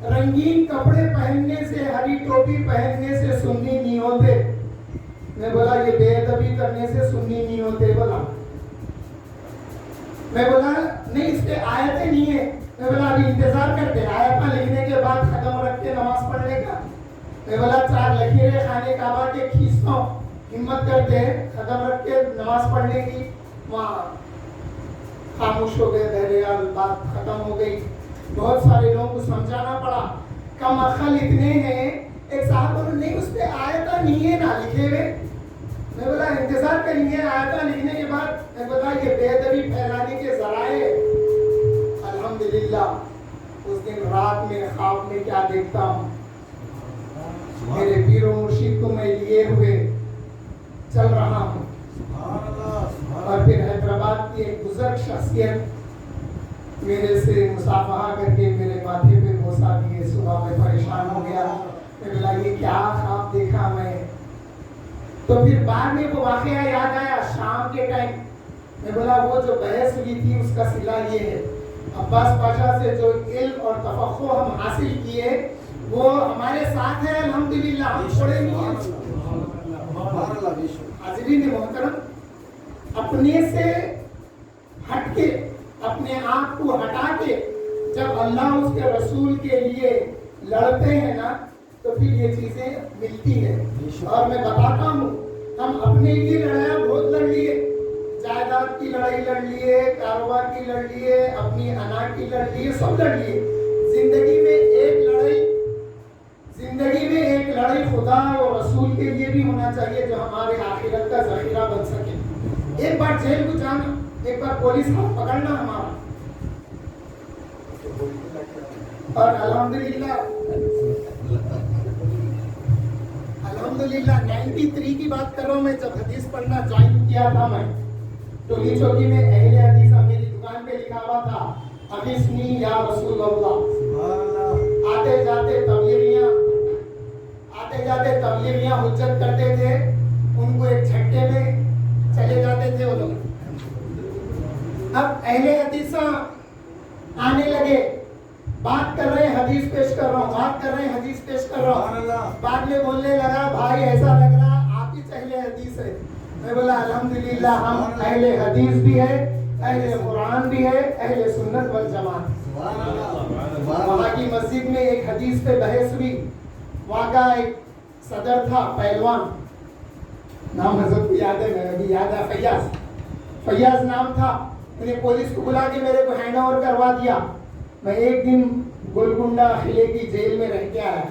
رنگین کپڑے پہننے سے، ہری ٹوپی پہننے سے سنی نہیں ہوتے۔ میں بولا یہ بے ادبی کرنے سے سنی نہیں ہوتے، بولا میں بولا نہیں اس کے آیتیں نہیں ہیں۔ میں بولا ابھی انتظار کرتے، آیتیں لکھنے کے بعد ختم رکھ کے نماز پڑھنے کا۔ میں بولا 4 لکیریں خانے کعبہ کے کھینچتا ہوں، ہمت کرتے ختم رکھ کے نماز پڑھنے کی۔ وہاں خاموش ہو گئے، بہرحال بات ختم ہو گئی۔ بہت سارے لوگوں کو سمجھانا پڑا، کم عقل اتنے ہیں۔ ایک صاحب بولے نہیں اس پہ آیتیں نہیں ہے نا لکھے ہوئے۔ میں بولا انتظار کریں گے آیتیں لکھنے کے بعد۔ میں بولا یہ بے ادبی پھیلانے کے ذرائع۔ الحمدللہ اس دن رات میں خواب میں کیا دیکھتا ہوں، میرے پیر و مرشد کو میں لیے ہوئے چل رہا ہوں، اور پھر حیدرآباد کی ایک بزرگ شخصیت میرے سے مصافحہ کر کے میرے ماتھے پہ بوسہ دیے۔ صبح میں پریشان ہو گیا، میں بولا یہ کیا خواب دیکھا میں۔ تو پھر بعد میں وہ واقعہ یاد آیا شام کے ٹائم۔ میں بولا وہ جو بحث ہوئی تھی اس کا صلہ یہ ہے، عباس پاشا سے جو علم اور تفقہ ہم حاصل کیے وہ ہمارے ساتھ ہے الحمدللہ، ہم چھوڑے نہیں ہیں۔ حاضرین محترم، اپنے سے ہٹ کے، اپنے آپ کو ہٹا کے جب اللہ اس کے رسول کے لیے لڑتے ہیں نا تو پھر یہ چیزیں ملتی ہیں۔ اور میں بتاتا ہوں، ہم اپنے لیے لڑایا بہت لڑ لیے، جائیداد کی لڑائی لڑ لیے، کاروبار کی لڑ لیے، اپنی انا کی لڑ لیے، سب لڑ لیے۔ زندگی میں ایک لڑائی خدا اور رسول کے لیے بھی ہونا چاہیے جو ہمارے آخرت کا ذخیرہ بن سکے۔ ایک بار جیل کو جانا، ایک بار پولیس کو پکڑنا ہمارا، اور الحمدللہ 93 کی بات کر رہا ہوں میں، جب حدیث پڑھنا جوائن کیا تھا میں ٹولی چوکی میں، اہل حدیث میری دکان پہ لکھا ہوا تھا اغثنی یا رسول اللہ۔ آتے جاتے تبلیغیاں حجت کرتے تھے، ان کو ایک جھٹکے میں چلے جاتے تھے وہ لوگ۔ اب اہل حدیثاں آنے لگے، بات کر رہے ہیں حدیث پیش کر رہا ہوں، بعد میں بولنے لگا بھائی ایسا لگ رہا آپ ہی اہل حدیث ہے۔ میں بولا الحمدللہ ہم اہل حدیث بھی ہے، اہل قرآن بھی ہے، اہل سنت والجماعت۔ وہاں کی مسجد میں ایک حدیث پہ بحث ہوئی، وہاں کا ایک صدر تھا پہلوان، نام حضرت کو یاد ہے، میں ابھی یاد ہے، فیاض نام تھا۔ میں نے پولیس کو بلا کے میرے کو ہینڈ اوور کروا دیا۔ میں ایک دن گولکنڈا قلعے کی جیل میں رہ کے آیا۔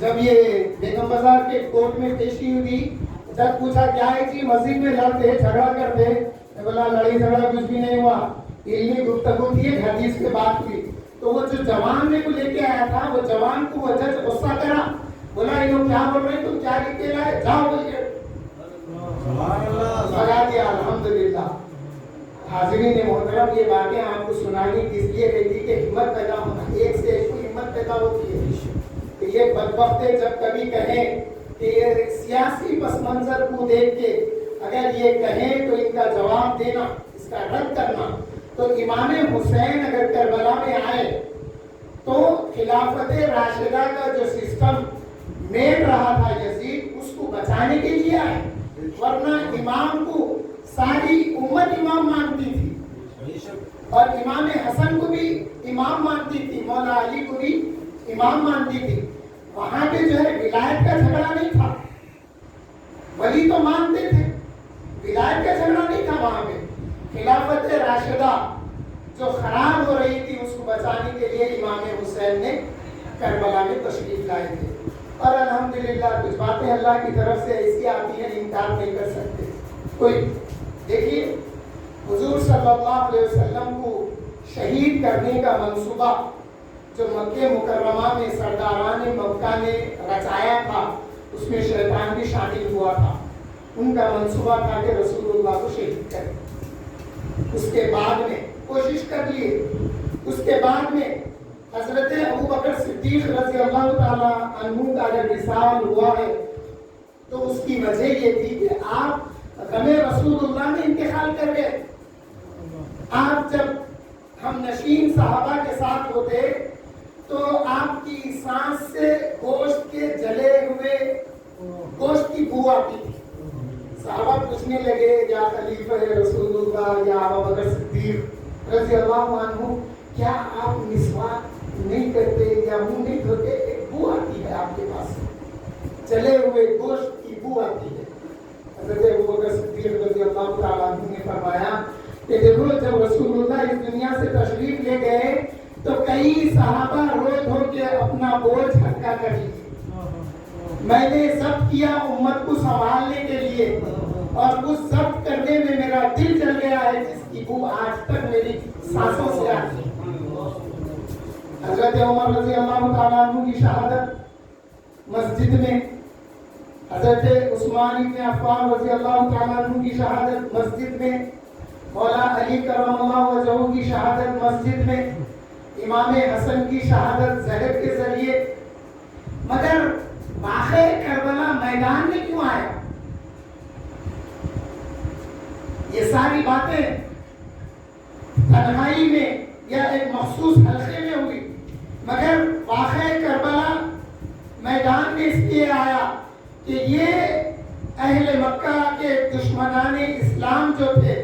جب یہ بیگم بازار کے کورٹ میں پیشی ہوئی، جب پوچھا کیا ہے جی مسجد میں لڑتے جھگڑا کرتے، میں بولا لڑائی جھگڑا کچھ بھی نہیں ہوا، علمی گفتگو کی، ایک حدیث پہ بات ہوئی۔ تو وہ جو جوان میرے کو لے کے آیا تھا، وہ جوان کو وہ جج غصہ کرا، بولا یہ لوگ کیا بول رہے ہیں، تم کیا لکھ کے لائے، جاؤ بول کے بھگا دیا۔ الحمدللہ حاضرین محترم، یہ باتیں آپ کو سنانی اس لیے رہتی کہ ہمت پیدا ہونا، ایک سے ایک کی ہمت پیدا ہوتی ہے۔ کہ یہ بدبخت جب کبھی کہیں کہ یہ سیاسی پس منظر کو دیکھ کے اگر یہ کہیں تو ان کا جواب دینا، اس کا رد کرنا، تو امام حسین اگر کربلا میں آئے تو خلافت راشدہ کا جو سسٹم مین رہا تھا یزید، اس کو بچانے کے لیے آئے، ورنہ امام کو ساری امت امام مانتی تھی، اور امام حسن کو بھی امام مانتی تھی، مولا علی کو بھی امام مانتی تھی۔ وہاں پہ جو ہے ولایت کا جھگڑا نہیں تھا، ولی تو مانتے تھے، ولایت کا جھگڑا نہیں تھا وہاں پہ۔ خلافت راشدہ جو خراب ہو رہی تھی، اس کو بچانے کے لیے امام حسین نے کربلا میں تشریف لائے تھے۔ اور الحمدللہ کچھ باتیں اللہ کی طرف سے ایسی آتی ہیں انکار نہیں کر سکتے کوئی۔ دیکھیے حضور صلی اللہ علیہ وسلم کو شہید کرنے کا منصوبہ جو مکہ مکرمہ میں سرداران مکہ نے رچایا تھا، اس میں شیطان بھی شامل ہوا تھا۔ ان کا منصوبہ تھا کہ رسول اللہ کو شہید کریں۔ اس کے بعد میں کوشش کر لیے، اس کے بعد میں حضرت ابوبکر صدیق رضی اللہ تعالی عنہ کا جب وصال ہوا ہے تو اس کی وجہ یہ تھی کہ آپ غم رسول اللہ میں انتقال کر گئے۔ آپ جب ہم نشین صحابہ کے ساتھ ہوتے تو آپ کی سانس سے گوشت کے جلے ہوئے گوشت کی بو آتی تھی۔ صحابہ پوچھنے لگے یا خلیفہ رسول اللہ یا ابوبکر صدیق رضی اللہ عنہ، کیا آپ مسواک نہیں کرتے یا منہ نہیں دھوتے؟ ایک بو آتی ہے آپ کے پاس، جلے ہوئے گوشت کی بو آتی ہے۔ حضرت ابوبکر صدیق رضی اللہ تعالیٰ عنہ نے فرمایا کہ دیکھو جب رسول اللہ اس دنیا سے تشریف لے گئے تو کئی صحابہ رو دھو کے اپنا بوجھ ہلکا کر لیے، میں نے ضبط کیا امت کو سنبھالنے کے لیے، اور اس ضبط کرنے میں میرا دل جل گیا ہے جس کی بو آج تک میری سانسوں سے آتی ہے۔ حضرت عمر رضی اللہ تعالیٰ عنہ کی شہادت مسجد میں، حضرت عثمان بن عفان رضی اللہ تعالیٰ عنہ کی شہادت مسجد میں، مولا علی کرم اللہ وجہہ کی شہادت مسجد میں، امام حسن کی شہادت زہر کے ذریعے، مگر واقع کربلا میدان میں کیوں آیا؟ یہ ساری باتیں تنہائی میں یا ایک مخصوص حلقے میں ہوئی، مگر واقعہ کربلا میدان میں اس لیے آیا کہ یہ اہل مکہ کے دشمنان اسلام جو تھے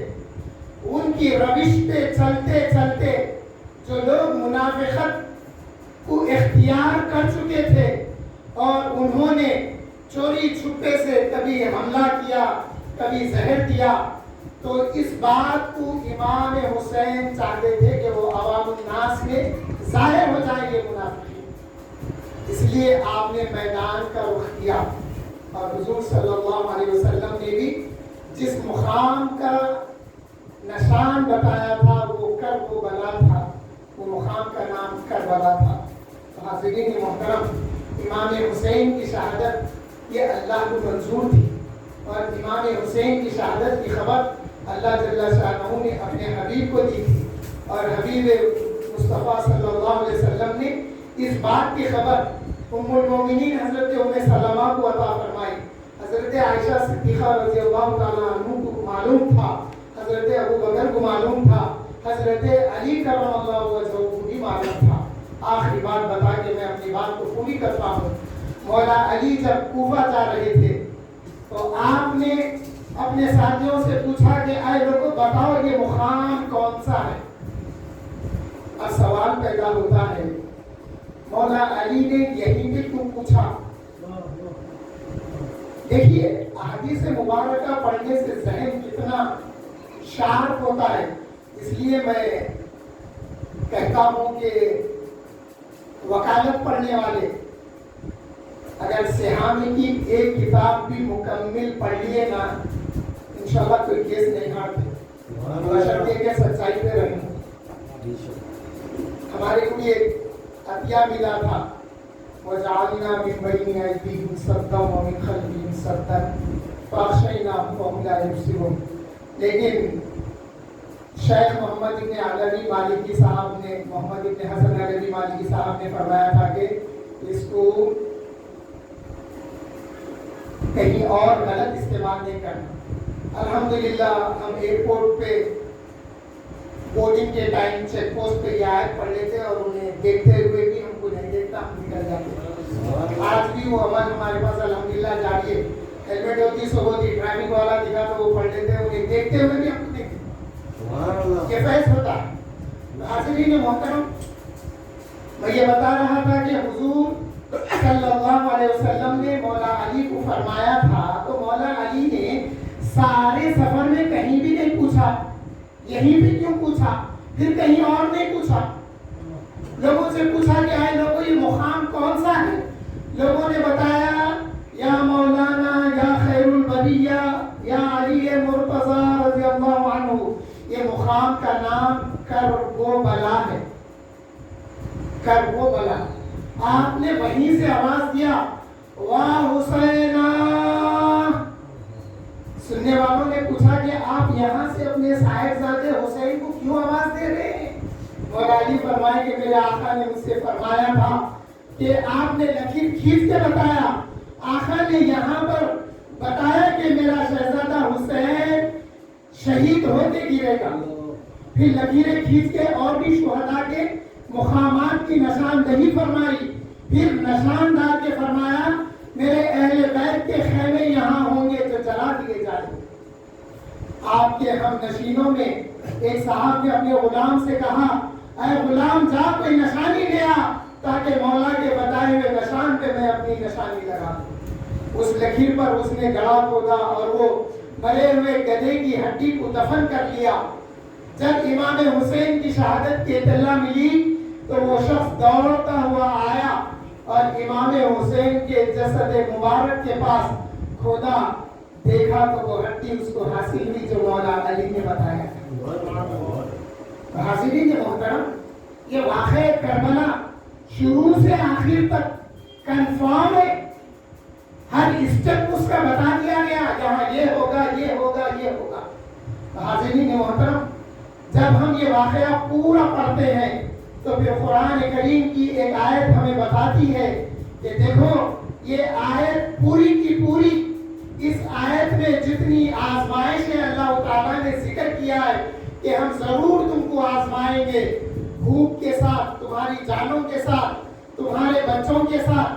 ان کی روش پہ چلتے چلتے جو لوگ منافقت کو اختیار کر چکے تھے اور انہوں نے چوری چھپے سے کبھی حملہ کیا کبھی زہر دیا، تو اس بات کو امام حسین چاہتے تھے کہ وہ عوام الناس میں ظاہر ہو جائیں گے منافقین، اس لیے آپ نے میدان کا رخ کیا۔ اور حضور صلی اللہ علیہ وسلم نے بھی جس مقام کا نشان بتایا تھا وہ کرب و بلا تھا، وہ مقام کا نام کربلا تھا۔ حاضرین محترم، امام حسین کی شہادت یہ اللہ کو منظور تھی، اور امام حسین کی شہادت کی خبر اللہ جل شانہ نے اپنے حبیب کو دی تھی، اور حبیب مصطفیٰ صلی اللہ علیہ وسلم نے اس بات کی خبر ام المومنین حضرت ام سلمہ کو عطا فرمائی۔ حضرت عائشہ صدیقہ رضی اللہ تعالیٰ عنہ کو معلوم تھا، حضرت ابو بکر کو معلوم تھا، حضرت علی کرم اللہ وجہہ کو بھی معلوم تھا۔ آخری بات بتا کے میں اپنی بات کو پوری کرتا ہوں۔ مولا علی جب کوفہ جا رہے تھے تو آپ نے اپنے ساتھیوں سے پوچھا کہ اے لوگوں بتاؤ یہ مقام کون سا ہے؟ اب سوال پیدا ہوتا ہے مولا علی نے یہی بھی کیوں پوچھا؟ دیکھیے احادیث مبارکہ پڑھنے سے ذہن کتنا شارپ ہوتا ہے، اس لیے میں کہتا ہوں کہ وکالت پڑھنے والے اگر سہامی کی ایک کتاب بھی مکمل پڑھ لیے نا انشاءاللہ کوئی کیس نہیں ہارتے، بشرطے کہ سچائی پہ رہیں۔ ہمارے کو ایک عطیہ ملا تھا، وَجَعَلْنَا مِن بَيْنِ أَيْدِيهِمْ سَدًّا وَمِن خَلْفِهِمْ سَدًّا فَأَغْشَيْنَاهُمْ فَهُمْ لَا يُبْصِرُونَ۔ لیکن شیخ محمد ابن علوی مالکی صاحب نے، محمد ابن حسن علوی مالکی صاحب نے فرمایا تھا کہ اس کو کہیں اور غلط استعمال نہیں کرنا۔ الحمدللہ ہم ایئرپورٹ پہ بورڈنگ کے ٹائم چیک پوسٹ پہ یہ آیت پڑھ لیتے اور انہیں دیکھتے ہوئے بھی ہم کو نہیں دیکھتا، ہم نکل جاتے۔ آج بھی وہ عمل ہمارے پاس الحمدللہ جاری ہے، ہیلمٹ ہوتی سو ہوتی، ٹریفک والا دکھا تو وہ پڑھ لیتے ہیں، انہیں دیکھتے ہوئے بھی ہم کو دیکھتے، یہ فیض ہوتا ہے۔ حاضرین محترم، میں یہ بتا رہا تھا کہ حضور صلی اللہ علیہ وسلم نے مولا علی کو فرمایا تھا، تو مولا علی نے سارے سفر میں کہیں بھی نہیں پوچھا، یہی بھی کیوں پوچھا، پھر کہیں اور نہیں پوچھا۔ لوگوں سے پوچھا کہ آئے لوگوں یہ مقام کون سا ہے؟ لوگوں نے بتایا یا مولانا یا خیر البریہ یا علی مرتضی رضی اللہ عنہ، یہ مقام کا نام کربلا ہے، کربلا۔ آپ نے وہیں سے آواز دیا واہ حسینہ۔ سننے والوں نے پوچھا کہ آپ یہاں سے اپنے صاحبزادے حسین کو کیوں آواز دے رہے ہیں؟ مولا علی فرمائے کہ میرے آقا نے مجھ سے فرمایا تھا کہ آپ نے لکیر کھینچ کے بتایا، آقا نے یہاں پر بتایا کہ میرا شہزادہ حسین شہید ہو کے گرے گا، پھر لکیریں کھینچ کے اور بھی شہداء کے مقامات کی نشاندہی فرمائی، پھر نشان ڈال کے فرمایا میرے اہل بیت کے خیمے یہاں ہوں گے جو جلا دیے جائیں گے۔ آپ کے ہم نشینوں میں ایک صاحب نے اپنے غلام سے کہا اے غلام جا کوئی نشانی لے آ تاکہ مولا کے بتائے ہوئے نشان پہ میں اپنی نشانی لگا دوں۔ اس لکیر پر اس نے گڑھا کھودا اور وہ مرے ہوئے گدھے کی ہڈی کو دفن کر لیا۔ جب امام حسین کی شہادت کی اطلاع ملی تو وہ شخص دوڑتا ہوا آیا اور امام حسین کے جسد مبارک کے پاس کھودا، دیکھا تو وہ ہڈی اس کو حاصل ہوئی جو مولا علی نے بتایا تھا۔ حاضرین محترم، یہ واقعہ کربلا شروع سے آخر تک کنفرم ہے، ہر اسٹیپ اس کا بتا دیا گیا، یہاں یہ ہوگا یہ ہوگا یہ ہوگا۔ حاضرین محترم، جب ہم یہ واقعہ پورا پڑھتے ہیں تو پھر قرآن کریم کی ایک آیت ہمیں بتاتی ہے کہ دیکھو یہ آیت پوری کی پوری اس آیت میں جتنی آزمائشیں اللہ تعالیٰ نے ذکر کیا ہے کہ ہم ضرور تم کو آزمائیں گے، بھوک کے ساتھ، تمہاری جانوں کے ساتھ، تمہارے بچوں کے ساتھ،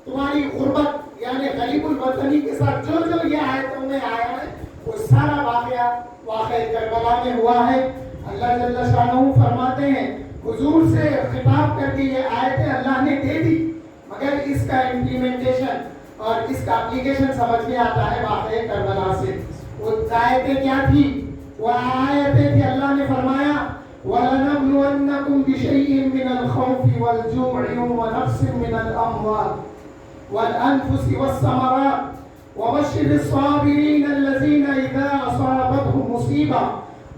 تمہاری غربت یعنی غریب الوطنی کے ساتھ، جو جو یہ آیتوں میں آیا ہے وہ سارا واقعہ کربلا میں ہوا ہے۔ اللہ جل شانہ فرماتے ہیں حضور سے خطاب کر کے یہ آیتیں اللہ نے دے دی، مگر اس کا امپلیمنٹیشن اور اس کا اپلیکیشن سمجھ میں آتا ہے واقعہ کربلا سے۔ وہ آیتیں کیا تھی؟ وہ آیتیں تھی اللہ نے فرمایا وَلَنَبْلُوَنَّكُمْ بِشَيْءٍ مِّنَ الْخَوْفِ وَالْجُوعِ وَنَقْصٍ مِّنَ الْأَمْوَالِ وَالْأَنفُسِ وَالثَّمَرَاتِ وَبَشِّرِ الصَّابِرِينَ الَّذِينَ إِذَا أَصَابَتْهُمْ مُصِيبَةٌ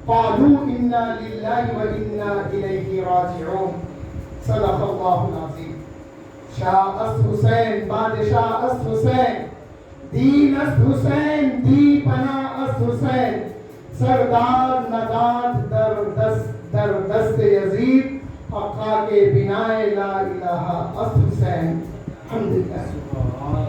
قَالُوا إِنَّا لِلَّهِ وَإِنَّا إِلَيْهِ رَاجِعُونَ۔ صدق اللہ العظیم۔ شاہ است حسین، بادشاہ است حسین، دین است حسین، دی پناہ است حسین، سردار نداد در دست یزید، حقا کے بنائے لا الہ است حسین۔ الحمدللہ۔